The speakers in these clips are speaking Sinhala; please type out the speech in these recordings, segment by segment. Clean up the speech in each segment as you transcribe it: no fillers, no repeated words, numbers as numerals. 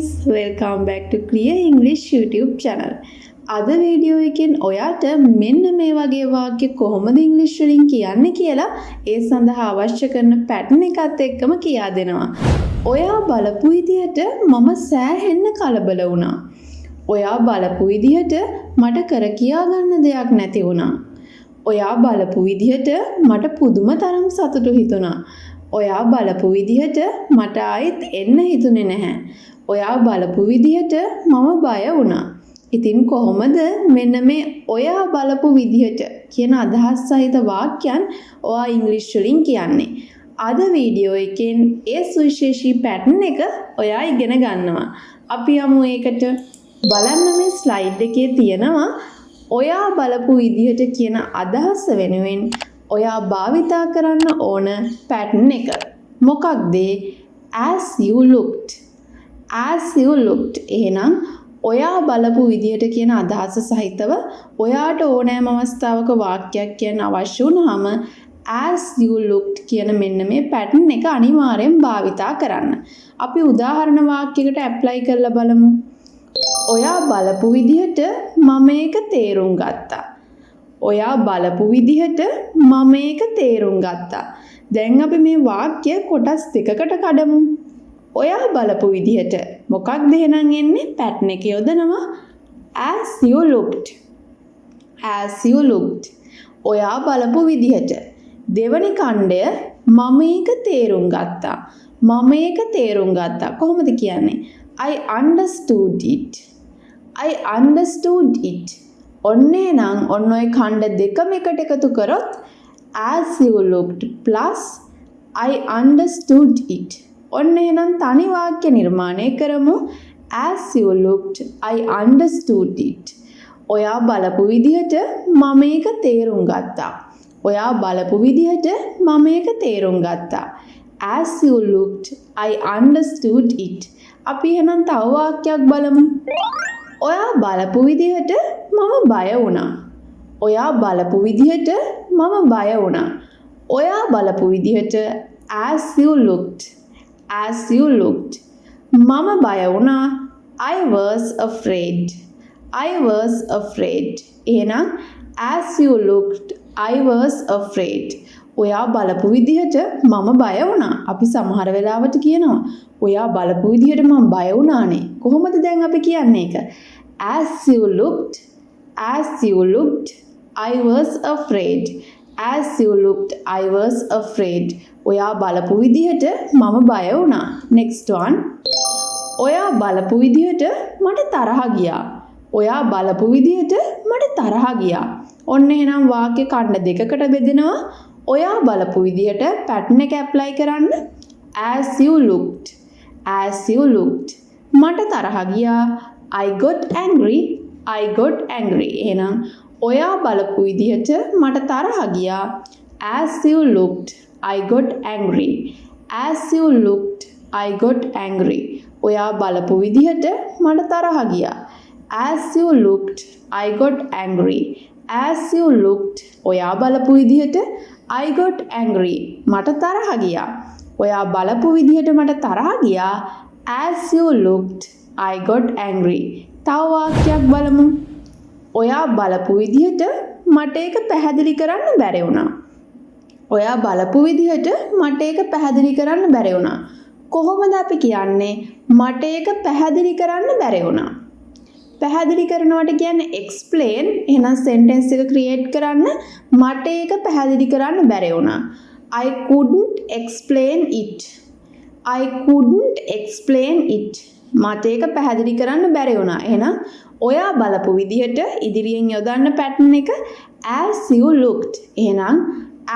guys, welcome back to Clear English YouTube channel. අද වීඩියෝ එකෙන් ඔයාට මෙන්න මේ වගේ වාක්‍ය කොහොමද ඉංග්‍රීසි වලින් කියන්නේ කියලා ඒ සඳහා අවශ්‍ය කරන පැටර්න් එකත් එක්කම කියා දෙනවා. ඔයා බලපු විදිහට මම සෑහෙන්න කලබල වුණා. ඔයා බලපු විදිහට මට කර කියා ගන්න දෙයක් නැති වුණා. ඔයා බලපු විදිහට මට පුදුම තරම් සතුටු හිතුණා. ඔයා බලපු විදිහට මට ආයෙත් එන්න හිතුනේ නැහැ. ඔයා බලපු විදිහට මම බය වුණා. ඉතින් කොහොමද මෙන්න මේ ඔයා බලපු විදිහට කියන අදහස් සහිත වාක්‍යයන් ඔයා ඉංග්‍රීසි වලින් කියන්නේ? අද වීඩියෝ එකෙන් ඒ සුවිශේෂී පැටර්න් එක ඔයා ඉගෙන ගන්නවා. අපි යමු ඒකට. බලන්න මේ ස්ලයිඩ් එකේ තියෙනවා ඔයා බලපු විදිහට කියන අදහස වෙනුවෙන් ඔයා භාවිතා කරන්න ඕන පැටර්න් එක. මොකක්ද? as you looked. as you looked. එහෙනම් ඔයා බලපු විදිහට කියන අදහස සහිතව ඔයාට ඕනෑම අවස්ථාවක වාක්‍යයක් කියන්න අවශ්‍ය වුණාම as you looked කියන මෙන්න මේ පැටර්න් එක අනිවාර්යෙන් භාවිතා කරන්න. අපි උදාහරණ වාක්‍යයකට ඇප්ලයි කරලා බලමු. ඔයා බලපු විදිහට මම ඒක තේරුම් ගත්තා. ඔයා බලපු විදිහට මම ඒක තේරුම් ගත්තා. දැන් අපි මේ වාක්‍ය කොටස් දෙකකට කඩමු. ඔයා බලපු විදිහට මොකක්ද එහෙනම් එන්නේ? පැටර්න් එක යොදනවා as you looked. as you looked. ඔයා බලපු විදිහට. දෙවනි ඛණ්ඩය මම ඒක තේරුම් ගත්තා. මම ඒක තේරුම් ගත්තා. කොහොමද කියන්නේ? I understood it. I understood it. ඔන්නේ නම් ඔන්න ඔය ඛණ්ඩ දෙකම එකට එකතු කරොත් as you looked plus I understood it. ඔන්න එහෙනම් තනි වාක්‍ය නිර්මාණය කරමු. as you looked I understood it. ඔයා බලපු විදිහට මම ඒක තේරුම් ගත්තා. ඔයා බලපු විදිහට මම ඒක තේරුම් ගත්තා. as you looked I understood it. අපි එහෙනම් තව වාක්‍යයක් බලමු. ඔයා බලපු විදිහට මම බය වුණා. ඔයා බලපු විදිහට මම බය වුණා. ඔයා බලපු විදිහට as you looked. as you looked. මම බය වුණා. I was afraid. I was afraid. එහෙනම් as you looked I was afraid. ඔයා බලපු විදිහට මම බය වුණා. අපි සමහර වෙලාවට කියනවා ඔයා බලපු විදිහට මම බය වුණානේ. කොහොමද දැන් අපි කියන්නේ ඒක? as you looked I was afraid. as you looked I was afraid. ඔයා බලපු විදිහට මම බය වුණා. next one. ඔයා බලපු විදිහට මට තරහ ගියා. ඔයා බලපු විදිහට මට තරහ ගියා. ඔන්න එහෙනම් වාක්‍ය ඛණ්ඩ දෙකකට බෙදෙනවා. ඔයා බලපු විදිහට පැටර්න් එක ඇප්ලයි කරන්න. as you looked. as you looked. මට තරහ ගියා. I got angry. I got angry. එහෙනම් ඔයා බලපු විදිහට මට තරහ ගියා. as you looked I got angry. as you looked I got angry. ඔයා බලපු විදිහට මට තරහ ගියා. as you looked I got angry. as you looked ඔයා බලපු විදිහට I got angry. මට තරහ ගියා. ඔයා බලපු විදිහට මට තරහ ගියා. as you looked I got angry. තව වාක්‍යයක් බලමු. ඔයා බලපු විදිහට මට ඒක පැහැදිලි කරන්න බැරි වුණා. ඔයා බලපු විදිහට මට ඒක පැහැදිලි කරන්න බැරි වුණා. කොහොමද අපි කියන්නේ මට ඒක පැහැදිලි කරන්න බැරි වුණා? පැහැදිලි කරනවට කියන්නේ explain. එහෙනම් sentence එක create කරන්න මට ඒක පැහැදිලි කරන්න බැරි වුණා. I couldn't explain it. I couldn't explain it. මට ඒක පැහැදිලි කරන්න බැරි වුණා. එහෙනම් ඔයා බලපු විදිහට ඉදිරියෙන් යොදන්න පැටර්න් එක as you looked. එහෙනම්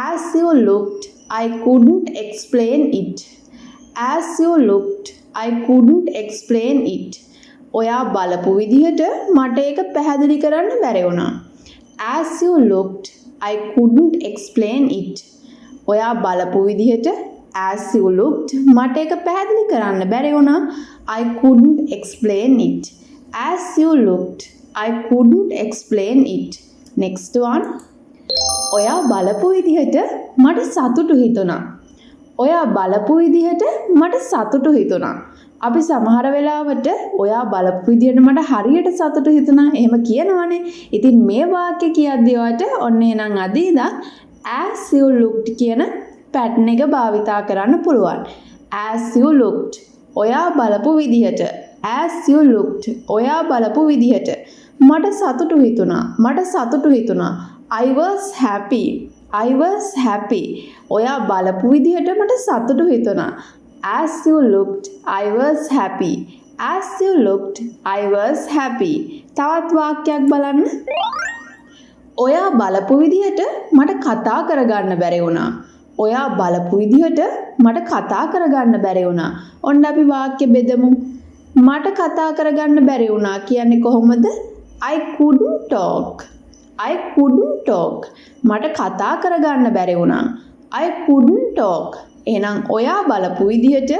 as you looked I couldn't explain it. as you looked I couldn't explain it. ඔයා බලපු විදිහට මට ඒක පැහැදිලි කරන්න බැරි වුණා. as you looked I couldn't explain it. ඔයා බලපු විදිහට as you looked මට ඒක පැහැදිලි කරන්න බැරි වුණා. I couldn't explain it. as you looked I couldn't explain it. next one. ඔයා බලපු විදිහට මට සතුටු හිතුණා. ඔයා බලපු විදිහට මට සතුටු හිතුණා. අපි සමහර වෙලාවට ඔයා බලපු විදිහට මට හරියට සතුටු හිතුණා එහෙම කියනවනේ. ඉතින් මේ වාක්‍ය කියද්දී ඔයාට ඔන්න එහෙනම් අද ඉඳන් as you looked කියන pattern එක භාවිතා කරන්න පුළුවන්. as you looked ඔයා බලපු විදිහට. as you looked ඔයා බලපු විදිහට මට සතුටු හිතුණා. I was happy. ඔයා බලපු විදිහට මට සතුටු හිතුණා. as you looked I was happy. තවත් වාක්‍යයක් බලන්න. ඔයා බලපු විදිහට මට කතා කරගන්න බැරි වුණා. ඔන්න අපි වාක්‍ය බෙදමු. මට කතා කරගන්න බැරි වුණා කියන්නේ කොහොමද? I couldn't talk. මට කතා කරගන්න බැරි වුණා. I couldn't talk. එහෙනම් ඔයා බලපු විදිහට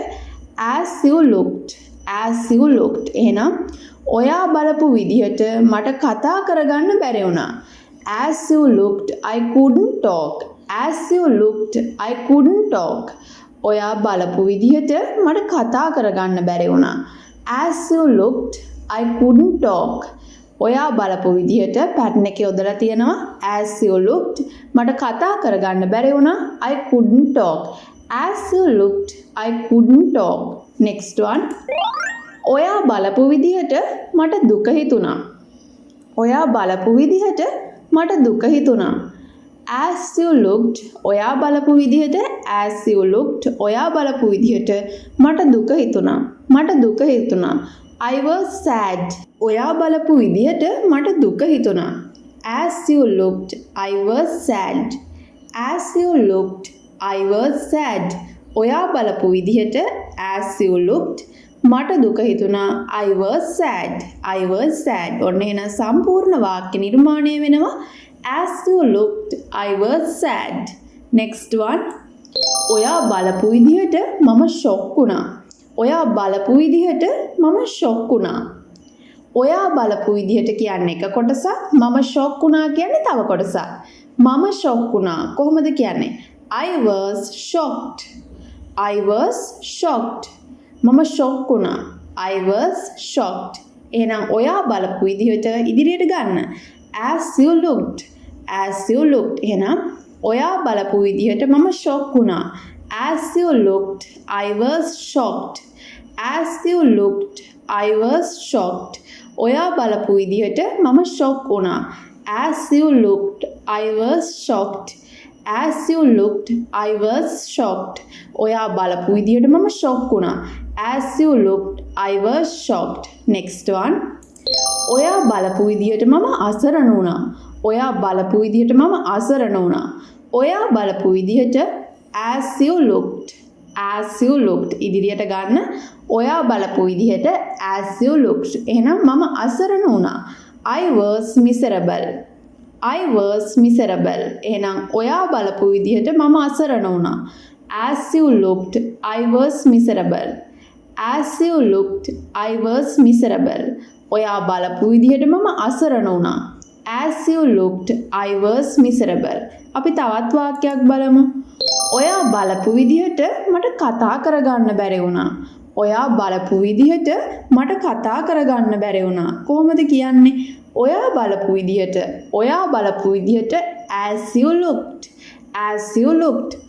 as you looked. එහෙනම් ඔයා බලපු විදිහට මට කතා කරගන්න බැරි වුණා. as you looked I couldn't talk. ඔයා බලපු විදිහට මට කතා කරගන්න බැරි වුණා. as you looked I couldn't talk. ඔයා බලපු විදිහට pattern එක යොදලා තියෙනවා. as you looked මට කතා කරගන්න බැරි වුණා. I couldn't talk. as you looked I couldn't talk. next one. ඔයා බලපු විදිහට මට දුක හිතුණා. as you looked ඔයා බලපු විදිහට මට දුක හිතුණා. I was sad. ඔයා බලපු විදිහට මට දුක හිතුණා. as you looked I was sad. ඔයා බලපු විදිහට as you looked මට දුක හිතුණා. I was sad. ඔන්න එහෙනම් සම්පූර්ණ වාක්‍ය නිර්මාණය වෙනවා. as you looked I was sad. next one. ඔයා බලපු විදිහට මම ෂොක් වුණා. ඔයා බලපු විදිහට කියන්නේ එක කොටසක්. මම ෂොක් වුණා කියන්නේ තව කොටසක්. මම ෂොක් වුණා කොහොමද කියන්නේ? I was shocked. මම ෂොක් වුණා. I was shocked. එහෙනම් ඔයා බලපු විදිහට ඉදිරියට ගන්න. as you looked. එහෙනම් ඔයා බලපු විදිහට මම ෂොක් වුණා. as you looked I was shocked. ඔයා බලපු විදිහට මම ෂොක් වුණා. as you looked I was shocked. ඔයා බලපු විදිහට මම ෂොක් වුණා. as you looked I was shocked. next one. ඔයා බලපු විදිහට මම අසරණ වුණා. ඔයා බලපු විදිහට as you looked. ඉදිරියට ගන්න. ඔයා බලපු විදිහට as you looked. එහෙනම් මම අසරණ වුණා. I was miserable. එහෙනම් ඔයා බලපු විදිහට මම අසරණ වුණා. as you looked I was miserable. ඔයා බලපු විදිහට මම අසරණ වුණා. as you looked I was miserable. අපි තවත් වාක්‍යයක් බලමු. ඔයා බලපු විදිහට මට කතා කරගන්න බැරි වුණා. කොහොමද කියන්නේ? ඔයා බලපු විදිහට as you looked.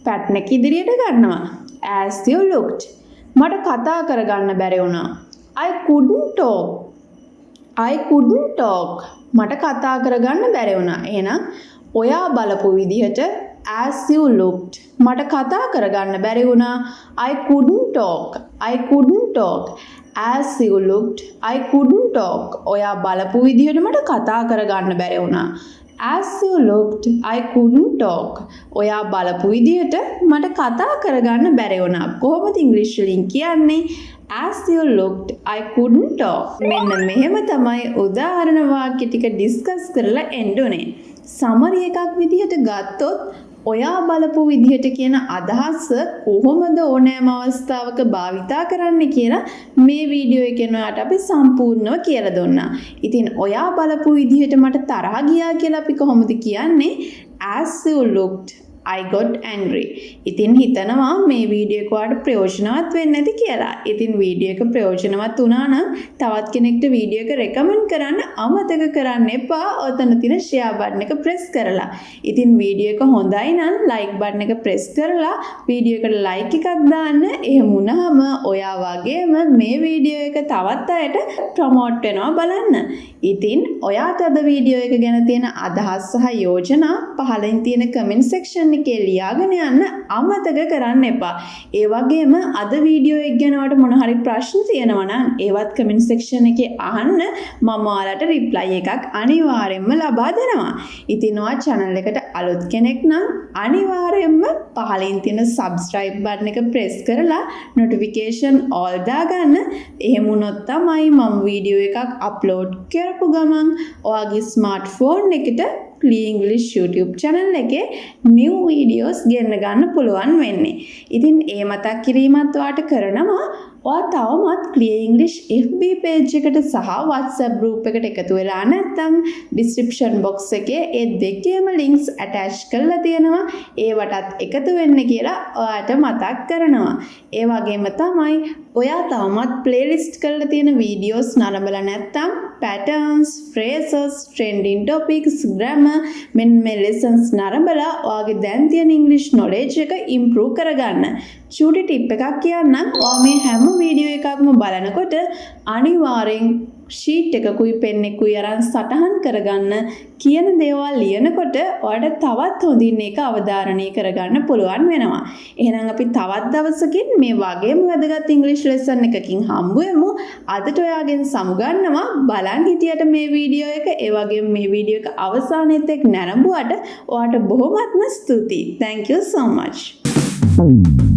pattern එක ඉදිරියට ගන්නවා. as you looked මට කතා කරගන්න බැරි වුණා. I couldn't talk. මට කතා කරගන්න බැරි වුණා. එහෙනම් ඔයා බලපු විදිහට as you looked මට කතා කරගන්න බැරි වුණා. I couldn't talk. as you looked I couldn't talk. ඔයා බලපු විදිහට මට කතා කරගන්න බැරි වුණා. as you looked I couldn't talk. ඔයා බලපු විදිහට මට කතා කරගන්න බැරි වුණා. කොහොමද ඉංග්‍රීසි වලින් කියන්නේ? as you looked I couldn't talk. මෙන්න මෙහෙම තමයි උදාහරණ වාක්‍ය ටික ඩිස්කස් කරලා එන්න ඕනේ. සමරි එකක් විදිහට ගත්තොත් ඔයා බලපු විදිහට කියන අදහස කොහොමද ඕනෑම අවස්ථාවක භාවිතා කරන්න කියලා මේ වීඩියෝ එකෙන් ඔයාට අපි සම්පූර්ණව කියලා දුන්නා. ඉතින් ඔයා බලපු විදිහට මට තරහ ගියා කියලා අපි කොහොමද කියන්නේ? as you looked I got angry. ඉතින් හිතනවා මේ වීඩියෝ එක ඔයාලට ප්‍රයෝජනවත් වෙන්නේ නැති කියලා. ඉතින් වීඩියෝ එක ප්‍රයෝජනවත් වුණා නම් තවත් කෙනෙක්ට වීඩියෝ එක රෙකමන්ඩ් කරන්න අමතක කරන්න එපා. ඔතන තියෙන share button එක press කරලා. ඉතින් වීඩියෝ එක හොඳයි නම් like button එක press කරලා වීඩියෝ එකට like එකක් දාන්න. එහෙම වුණාම ඔයා වගේම මේ වීඩියෝ එක තවත් අයට ප්‍රොමෝට් වෙනවා බලන්න. ඉතින් ඔයාට අද වීඩියෝ එක ගැන තියෙන අදහස් සහ යෝජනා පහලින් තියෙන comment section එකේ ලියාගෙන යන්න අමතක කරන්න එපා. ඒ වගේම අද වීඩියෝ එක ගැන ඔයාලට මොන හරි ප්‍රශ්න තියෙනවා නම් ඒවත් comment section එකේ අහන්න මම ඔයාලට reply එකක් අනිවාර්යෙන්ම ලබා දෙනවා. ඉතින් ඔයා channel එකට අලුත් කෙනෙක් නම් අනිවාර්යෙන්ම පහලින් තියෙන subscribe button එක press කරලා notification all දාගන්න. එහෙම වුණොත් තමයි මම වීඩියෝ එකක් upload කරපු ගමන් ඔයාගේ smartphone එකට Clear English YouTube channel එකේ new videos ගෙන්න ගන්න පුළුවන් වෙන්නේ. ඉතින් ඒ මතක් කිරීමත් ඔයාට කරනවා. ඔයා තවමත් Clear English FB page එකට සහ WhatsApp group එකට එකතු වෙලා නැත්නම් description box එකේ ඒ දෙකේම links attach කරලා තියෙනවා. ඒවටත් එකතු වෙන්න කියලා ඔයාට මතක් කරනවා. ඒ වගේම තමයි ඔයා තවමත් playlist කරලා තියෙන videos නරඹලා නැත්නම් patterns, phrases, trending topics, grammar මෙන්න මේ lessons නරඹලා ඔයාගේ දැන් තියෙන English knowledge එක improve කරගන්න. චූටි ටිප් එකක් කියන්නම්. ඔයා මේ හැම වීඩියෝ එකක්ම බලනකොට අනිවාර්යෙන් ෂීට් එකකුයි පෙන් එකකුයි අරන් සටහන් කරගන්න. කියන දේවල් ලියනකොට ඔයාලට තවත් හොඳින් ඒක අවධාරණය කරගන්න පුළුවන් වෙනවා. එහෙනම් අපි තවත් දවසකින් මේ වගේම වැදගත් ඉංග්‍රීසි ලෙසන් එකකින් හම්බ වෙමු. අදට ඔයාගෙන් සමුගන්නවා. බලන් හිටියට මේ වීඩියෝ එක ඒ වගේම මේ වීඩියෝ එක අවසානයේත් එක් නැරඹුවට ඔයාට බොහොමත්ම ස්තුතියි. Thank you so much. Thank you.